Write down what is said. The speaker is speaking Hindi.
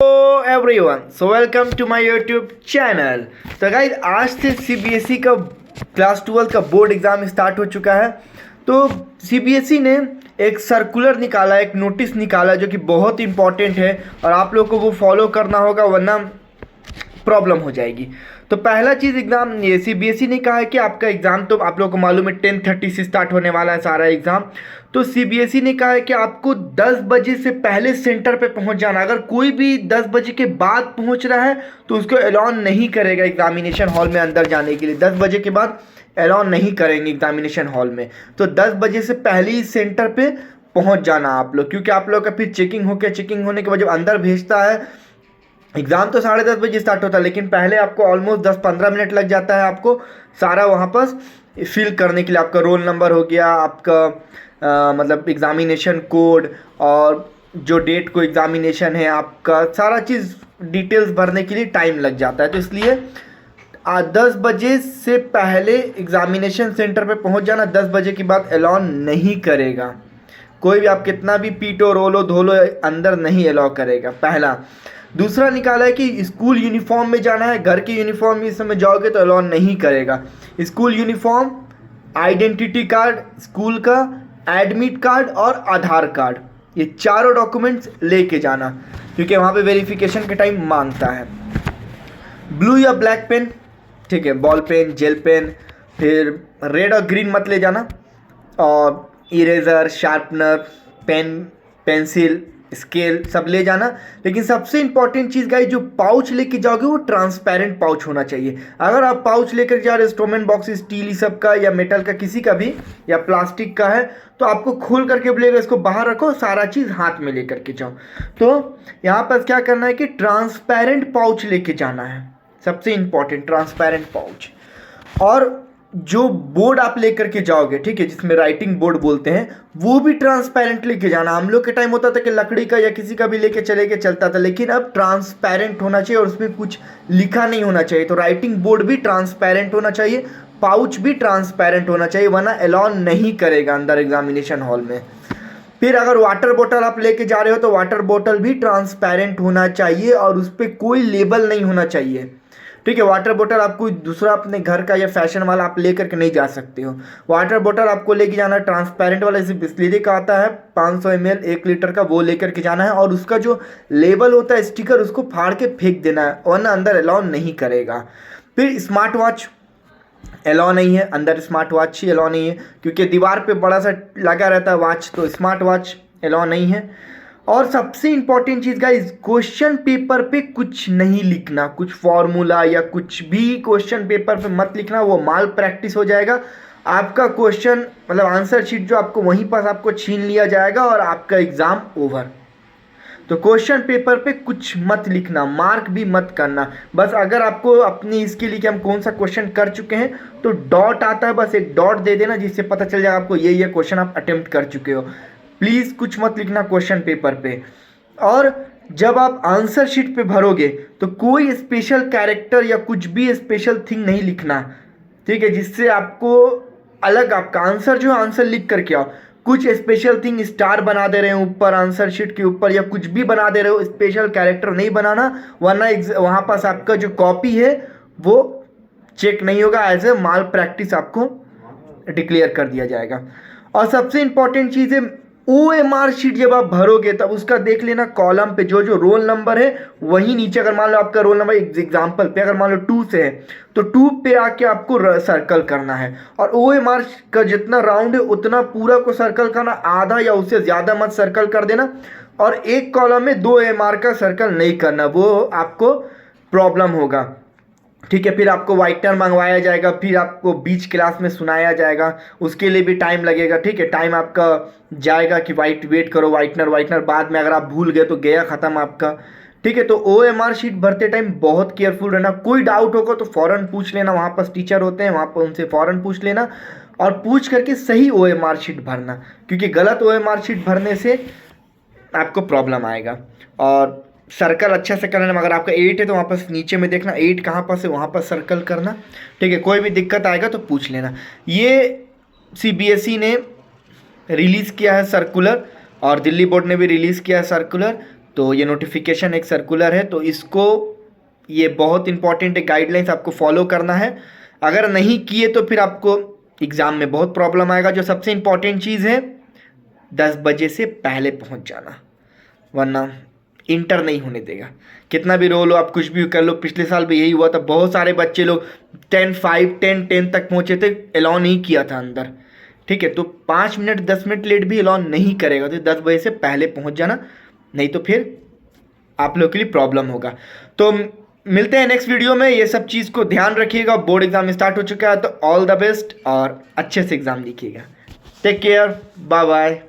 Hello everyone, so welcome to my YouTube channel. तो गाइज आज से सीबीएसई का क्लास 12 का बोर्ड एग्ज़ाम स्टार्ट हो चुका है। तो सीबीएसई ने एक सर्कुलर निकाला, एक नोटिस निकाला जो कि बहुत इंपॉर्टेंट है और आप लोगों को वो फॉलो करना होगा वरना प्रॉब्लम हो जाएगी। तो पहला चीज़ एग्ज़ाम ये सीबीएसई ने कहा है कि आपका एग्ज़ाम तो आप लोगों को मालूम है 10:30 से स्टार्ट होने वाला है सारा एग्ज़ाम। तो सीबीएसई ने कहा है कि आपको 10 बजे से पहले सेंटर पे पहुंच जाना। अगर कोई भी 10 बजे के बाद पहुंच रहा है तो उसको अलाउ नहीं करेगा एग्जामिनेशन हॉल में अंदर जाने के लिए। 10 बजे के बाद अलाउ नहीं करेंगे एग्जामिनेशन हॉल में। तो 10 बजे से पहले ही सेंटर पे पहुंच जाना आप लोग, क्योंकि आप लोग का फिर चेकिंग होने के बाद जब अंदर भेजता है, एग्ज़ाम तो 10:30 बजे स्टार्ट होता है लेकिन पहले आपको ऑलमोस्ट 10-15 मिनट लग जाता है आपको सारा वहाँ पर फिल करने के लिए। आपका रोल नंबर हो गया, आपका मतलब एग्ज़ामिनेशन कोड और जो डेट को एग्ज़ामिनेशन है आपका, सारा चीज़ डिटेल्स भरने के लिए टाइम लग जाता है। तो इसलिए 10 बजे से पहले एग्ज़ामिनेशन सेंटर पे पहुंच जाना। 10 बजे के बाद अलाउ नहीं करेगा कोई भी, आप कितना भी पीटो रोलो धोलो अंदर नहीं अलाउ करेगा। पहला। दूसरा निकाला है कि स्कूल यूनिफॉर्म में जाना है। घर के यूनिफॉर्म में इस समय जाओगे तो अलाउ नहीं करेगा। School uniform, identity card school का, एडमिट कार्ड और आधार कार्ड, ये चारों डॉक्यूमेंट्स लेके जाना क्योंकि वहाँ पे वेरिफिकेशन के टाइम मांगता है। ब्लू या ब्लैक पेन, ठीक है, बॉल पेन, जेल पेन, फिर रेड और ग्रीन मत ले जाना। और eraser, sharpener, pen, pencil, scale सब ले जाना। लेकिन सबसे इंपॉर्टेंट चीज़ गाइस, जो पाउच लेके जाओगे वो ट्रांसपेरेंट पाउच होना चाहिए। अगर आप पाउच लेकर जा रहे हो स्टोमेन बॉक्स स्टील सब का या मेटल का किसी का भी या प्लास्टिक का है तो आपको खोल करके बोलेगा इसको बाहर रखो, सारा चीज़ हाथ में लेकर के जाओ। तो यहाँ पर क्या करना है कि ट्रांसपेरेंट पाउच लेके जाना है, सबसे इंपॉर्टेंट ट्रांसपेरेंट पाउच। और जो बोर्ड आप लेकर के जाओगे, ठीक है, जिसमें राइटिंग बोर्ड बोलते हैं, वो भी ट्रांसपेरेंट लेके जाना। हम लोग के टाइम होता था कि लकड़ी का या किसी का भी लेके चले के चलता था, लेकिन अब ट्रांसपेरेंट होना चाहिए और उसमें कुछ लिखा नहीं होना चाहिए। तो राइटिंग बोर्ड भी ट्रांसपेरेंट होना चाहिए, पाउच भी ट्रांसपेरेंट होना चाहिए, वरना अलाउ नहीं करेगा अंदर एग्जामिनेशन हॉल में। फिर अगर वाटर बोतल आप लेके जा रहे हो तो वाटर बोतल भी ट्रांसपेरेंट होना चाहिए और उस पर कोई लेबल नहीं होना चाहिए, ठीक है। वाटर बोतल आपको दूसरा अपने घर का या फैशन वाला आप लेकर के नहीं जा सकते हो। वाटर बोतल आपको लेके जाना ट्रांसपेरेंट वाला, जैसे बिस्लेरी का आता है 500 ml 1 लीटर का, वो लेकर के जाना है। और उसका जो लेबल होता है स्टिकर, उसको फाड़ के फेंक देना है वरना अंदर अलाउ नहीं करेगा। फिर स्मार्ट वॉच अलाउ नहीं है अंदर, स्मार्ट वॉच ही अलाउ नहीं है क्योंकि दीवार पे बड़ा सा लगा रहता है वॉच, तो स्मार्ट वॉच अलाउ नहीं है। और सबसे इंपॉर्टेंट चीज़ गाइस, क्वेश्चन पेपर पे कुछ नहीं लिखना, कुछ फॉर्मूला या कुछ भी क्वेश्चन पेपर पे मत लिखना, वो माल प्रैक्टिस हो जाएगा। आपका क्वेश्चन मतलब आंसर शीट जो आपको वहीं पर आपको छीन लिया जाएगा और आपका एग्ज़ाम ओवर। तो क्वेश्चन पेपर पे कुछ मत लिखना, मार्क भी मत करना। बस अगर आपको अपनी इसके लिए कि हम कौन सा क्वेश्चन कर चुके हैं तो डॉट आता है, बस एक डॉट दे देना जिससे पता चल जाएगा आपको ये क्वेश्चन आप अटेम्प्ट कर चुके हो। प्लीज़ कुछ मत लिखना क्वेश्चन पेपर पे। और जब आप आंसर शीट पे भरोगे तो कोई स्पेशल कैरेक्टर या कुछ भी स्पेशल थिंग नहीं लिखना, ठीक है, जिससे आपको अलग आपका आंसर जो आंसर लिख करके आओ। कुछ स्पेशल थिंग स्टार बना दे रहे हो ऊपर आंसर शीट के ऊपर या कुछ भी बना दे रहे हो, स्पेशल कैरेक्टर नहीं बनाना, वरना वहाँ पास आपका जो कॉपी है वो चेक नहीं होगा, एज ए माल प्रैक्टिस आपको डिक्लेयर कर दिया जाएगा। और सबसे इंपॉर्टेंट चीज़ है, OMR शीट जब आप भरोगे तब उसका देख लेना कॉलम पे जो जो रोल नंबर है वहीं नीचे, अगर मान लो आपका रोल नंबर एग्जाम्पल पे अगर मान लो 2 से है तो 2 पे आके आपको सर्कल करना है। और OMR का जितना राउंड है उतना पूरा को सर्कल करना, आधा या उससे ज़्यादा मत सर्कल कर देना। और एक कॉलम में 2 OMR का सर्कल नहीं करना, वो आपको प्रॉब्लम होगा, ठीक है। फिर आपको वाइटनर मंगवाया जाएगा, फिर आपको बीच क्लास में सुनाया जाएगा, उसके लिए भी टाइम लगेगा, ठीक है। टाइम आपका जाएगा कि वेट करो वाइटनर बाद में अगर आप भूल गए तो गया ख़त्म आपका, ठीक है। तो OMR शीट भरते टाइम बहुत केयरफुल रहना। कोई डाउट होगा तो फ़ौरन पूछ लेना, वहाँ पर टीचर होते हैं वहाँ पर उनसे फ़ौरन पूछ लेना और पूछ करके सही OMR शीट भरना, क्योंकि गलत OMR शीट भरने से आपको प्रॉब्लम आएगा। और सर्कल अच्छे से करना, अगर आपका 8 है तो वहाँ पर नीचे में देखना 8 कहाँ पर से, वहाँ पर सर्कल करना, ठीक है। कोई भी दिक्कत आएगा तो पूछ लेना। ये सीबीएसई ने रिलीज़ किया है सर्कुलर और दिल्ली बोर्ड ने भी रिलीज़ किया है सर्कुलर। तो ये नोटिफिकेशन एक सर्कुलर है, तो इसको ये बहुत इंपॉर्टेंट है, गाइडलाइंस आपको फॉलो करना है। अगर नहीं किए तो फिर आपको एग्ज़ाम में बहुत प्रॉब्लम आएगा। जो सबसे इंपॉर्टेंट चीज़ है, 10 बजे से पहले पहुंच जाना, वरना इंटर नहीं होने देगा। कितना भी रो लो आप, कुछ भी कर लो, पिछले साल भी यही हुआ था। बहुत सारे बच्चे लोग 10 तक पहुंचे थे, अलाउ नहीं किया था अंदर। ठीक है, तो 5 मिनट 10 मिनट लेट भी अलाउ नहीं करेगा, तो 10 बजे से पहले पहुंच जाना, नहीं तो फिर आप लोग के लिए प्रॉब्लम होगा। तो मिलते हैं नेक्स्ट वीडियो में। ये सब चीज़ को ध्यान रखिएगा। बोर्ड एग्जाम स्टार्ट हो चुका है, तो ऑल द बेस्ट और अच्छे से एग्ज़ाम लिखिएगा। Take care, bye bye.